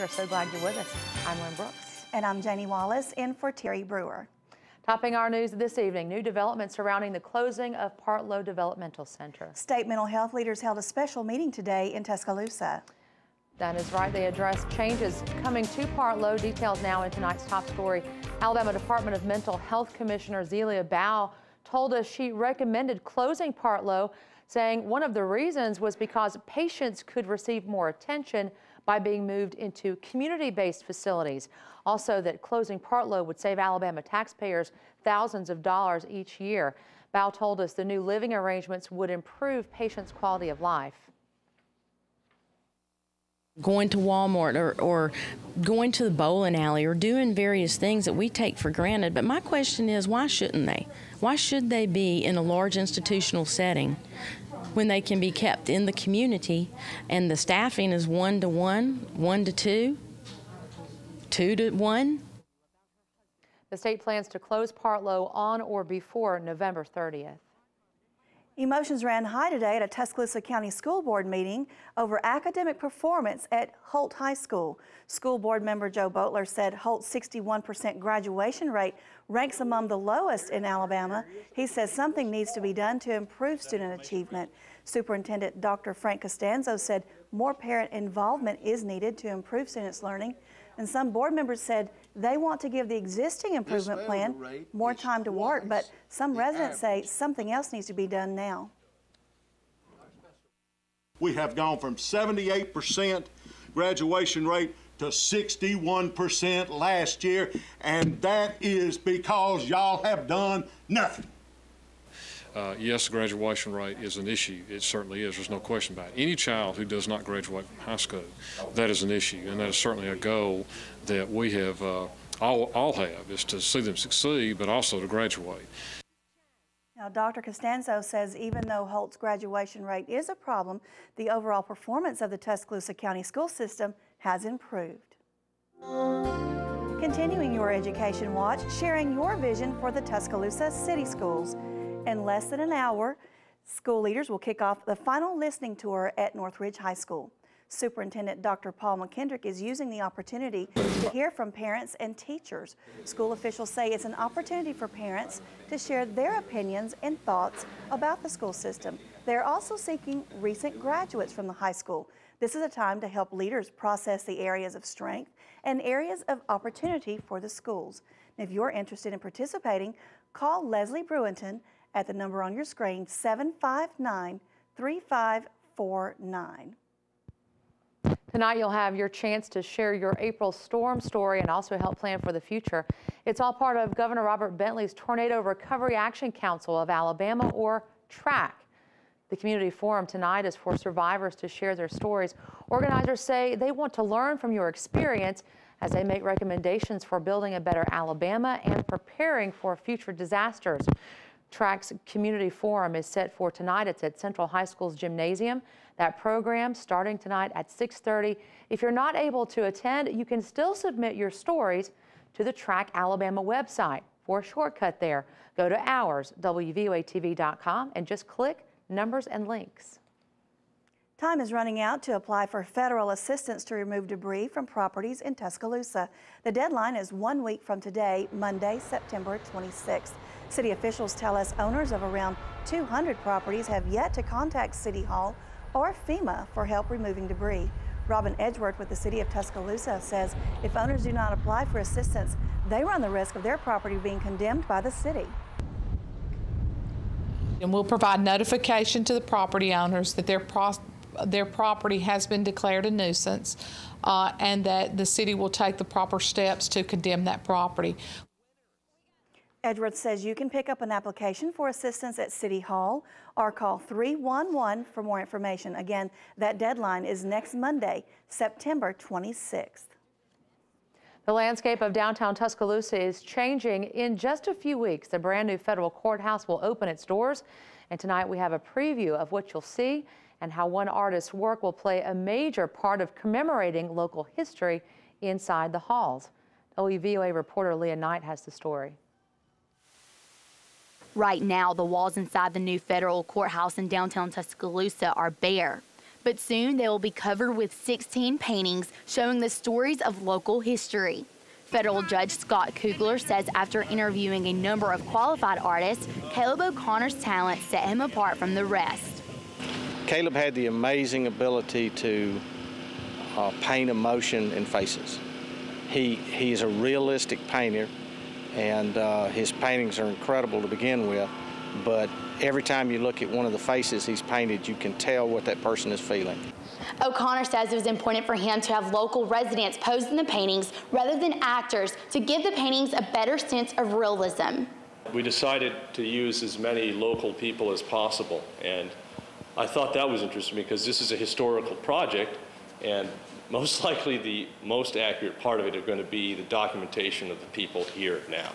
We're so glad you're with us. I'm Lynn Brooks. And I'm Janie Wallace, in for Terry Brewer. Topping our news this evening, new developments surrounding the closing of Partlow Developmental Center. State mental health leaders held a special meeting today in Tuscaloosa. That is right. They addressed changes coming to Partlow. Details now in tonight's top story. Alabama Department of Mental Health Commissioner Zelia Bow told us she recommended closing Partlow, saying one of the reasons was because patients could receive more attention by being moved into community-based facilities. Also, that closing Partlow would save Alabama taxpayers thousands of dollars each year. Bow told us the new living arrangements would improve patients' quality of life. Going to Walmart or going to the bowling alley or doing various things that we take for granted. But my question is, why shouldn't they? Why should they be in a large institutional setting when they can be kept in the community and the staffing is 1-to-1, 1-to-2, 2-to-1? The state plans to close Partlow on or before November 30th. Emotions ran high today at a Tuscaloosa County School Board meeting over academic performance at Holt High School. School Board member Joe Boatler said Holt's 61% graduation rate ranks among the lowest in Alabama. He says something needs to be done to improve student achievement. Superintendent Dr. Frank Costanzo said more parent involvement is needed to improve students' learning. And some board members said they want to give the existing improvement plan more time to work, but some residents say something else needs to be done now. We have gone from 78% graduation rate to 61% last year, and that is because y'all have done nothing. Yes, the graduation rate is an issue. It certainly is. There's no question about it. Any child who does not graduate from high school, that is an issue, and that is certainly a goal that we have all have, is to see them succeed, but also to graduate. Now, Dr. Costanzo says even though Holt's graduation rate is a problem, the overall performance of the Tuscaloosa County school system has improved. Continuing your education watch, sharing your vision for the Tuscaloosa City Schools. In less than an hour, school leaders will kick off the final listening tour at Northridge High School. Superintendent Dr. Paul McKendrick is using the opportunity to hear from parents and teachers. School officials say it's an opportunity for parents to share their opinions and thoughts about the school system. They're also seeking recent graduates from the high school. This is a time to help leaders process the areas of strength and areas of opportunity for the schools. And if you're interested in participating, call Leslie Brewington at the number on your screen, 759-3549. Tonight you'll have your chance to share your April storm story and also help plan for the future. It's all part of Governor Robert Bentley's Tornado Recovery Action Council of Alabama, or TRAC. The community forum tonight is for survivors to share their stories. Organizers say they want to learn from your experience as they make recommendations for building a better Alabama and preparing for future disasters. TRAC's community forum is set for tonight. It's at Central High School's gymnasium. That program starting tonight at 6:30. If you're not able to attend, you can still submit your stories to the TRAC Alabama website. For a shortcut there, go to ours, WVUATV.com, and just click numbers and links. Time is running out to apply for federal assistance to remove debris from properties in Tuscaloosa. The deadline is 1 week from today, Monday, September 26th. City officials tell us owners of around 200 properties have yet to contact City Hall or FEMA for help removing debris. Robin Edgeworth with the City of Tuscaloosa says if owners do not apply for assistance, they run the risk of their property being condemned by the city. And we'll provide notification to the property owners that their property has been declared a nuisance and that the city will take the proper steps to condemn that property. Edgeworth says you can pick up an application for assistance at City Hall or call 311 for more information. Again, that deadline is next Monday, September 26th. The landscape of downtown Tuscaloosa is changing. In just a few weeks, the brand new federal courthouse will open its doors. And tonight we have a preview of what you'll see and how one artist's work will play a major part of commemorating local history inside the halls. WVUA reporter Leah Knight has the story. Right now, the walls inside the new federal courthouse in downtown Tuscaloosa are bare. but soon they will be covered with 16 paintings showing the stories of local history. Federal Judge Scott Kugler says after interviewing a number of qualified artists, Caleb O'Connor's talent set him apart from the rest. Caleb had the amazing ability to paint emotion in faces. He's a realistic painter, and his paintings are incredible to begin with, but every time you look at one of the faces he's painted, you can tell what that person is feeling. O'Connor says it was important for him to have local residents pose in the paintings rather than actors to give the paintings a better sense of realism. We decided to use as many local people as possible, and I thought that was interesting because this is a historical project, and most likely the most accurate part of it are going to be the documentation of the people here now.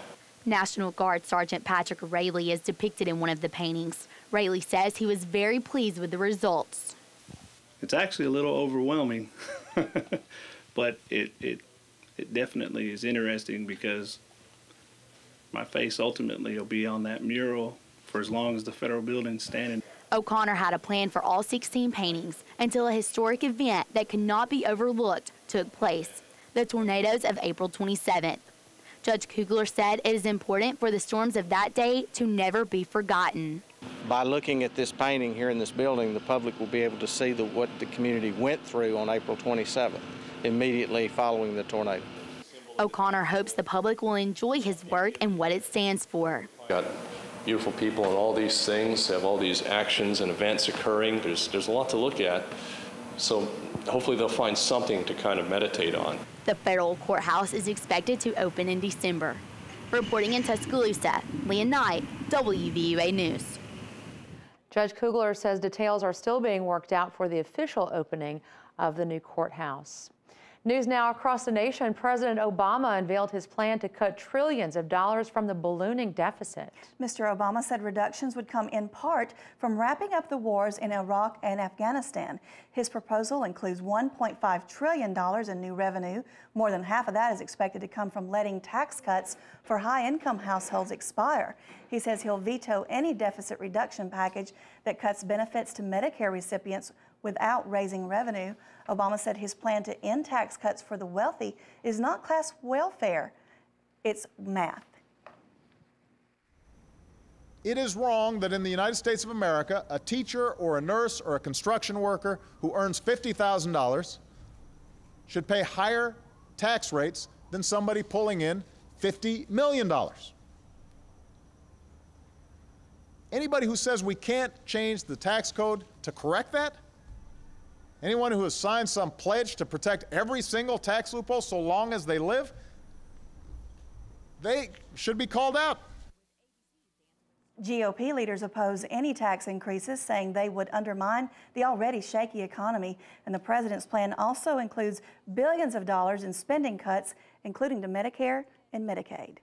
National Guard Sergeant Patrick Rayleigh is depicted in one of the paintings. Rayleigh says he was very pleased with the results. It's actually a little overwhelming, but it definitely is interesting because my face ultimately will be on that mural for as long as the federal building's standing. O'Connor had a plan for all 16 paintings until a historic event that could not be overlooked took place, the tornadoes of April 27th. Judge Kugler said it is important for the storms of that day to never be forgotten. By looking at this painting here in this building, the public will be able to see what the community went through on April 27th, immediately following the tornado. O'Connor hopes the public will enjoy his work and what it stands for. Got beautiful people and all these things, have all these actions and events occurring. There's a lot to look at, so hopefully they'll find something to kind of meditate on. The federal courthouse is expected to open in December. Reporting in Tuscaloosa, Leah Knight, WVUA News. Judge Kugler says details are still being worked out for the official opening of the new courthouse. News now across the nation. President Obama unveiled his plan to cut trillions of dollars from the ballooning deficit. Mr. Obama said reductions would come in part from wrapping up the wars in Iraq and Afghanistan. His proposal includes $1.5 trillion in new revenue. More than half of that is expected to come from letting tax cuts for high-income households expire. He says he'll veto any deficit reduction package that cuts benefits to Medicare recipients without raising revenue. Obama said his plan to end tax cuts for the wealthy is not class welfare, it's math. It is wrong that in the United States of America, a teacher or a nurse or a construction worker who earns $50,000 should pay higher tax rates than somebody pulling in $50 million. Anybody who says we can't change the tax code to correct that, anyone who has signed some pledge to protect every single tax loophole so long as they live, they should be called out. GOP leaders oppose any tax increases, saying they would undermine the already shaky economy. And the president's plan also includes billions of dollars in spending cuts, including to Medicare and Medicaid.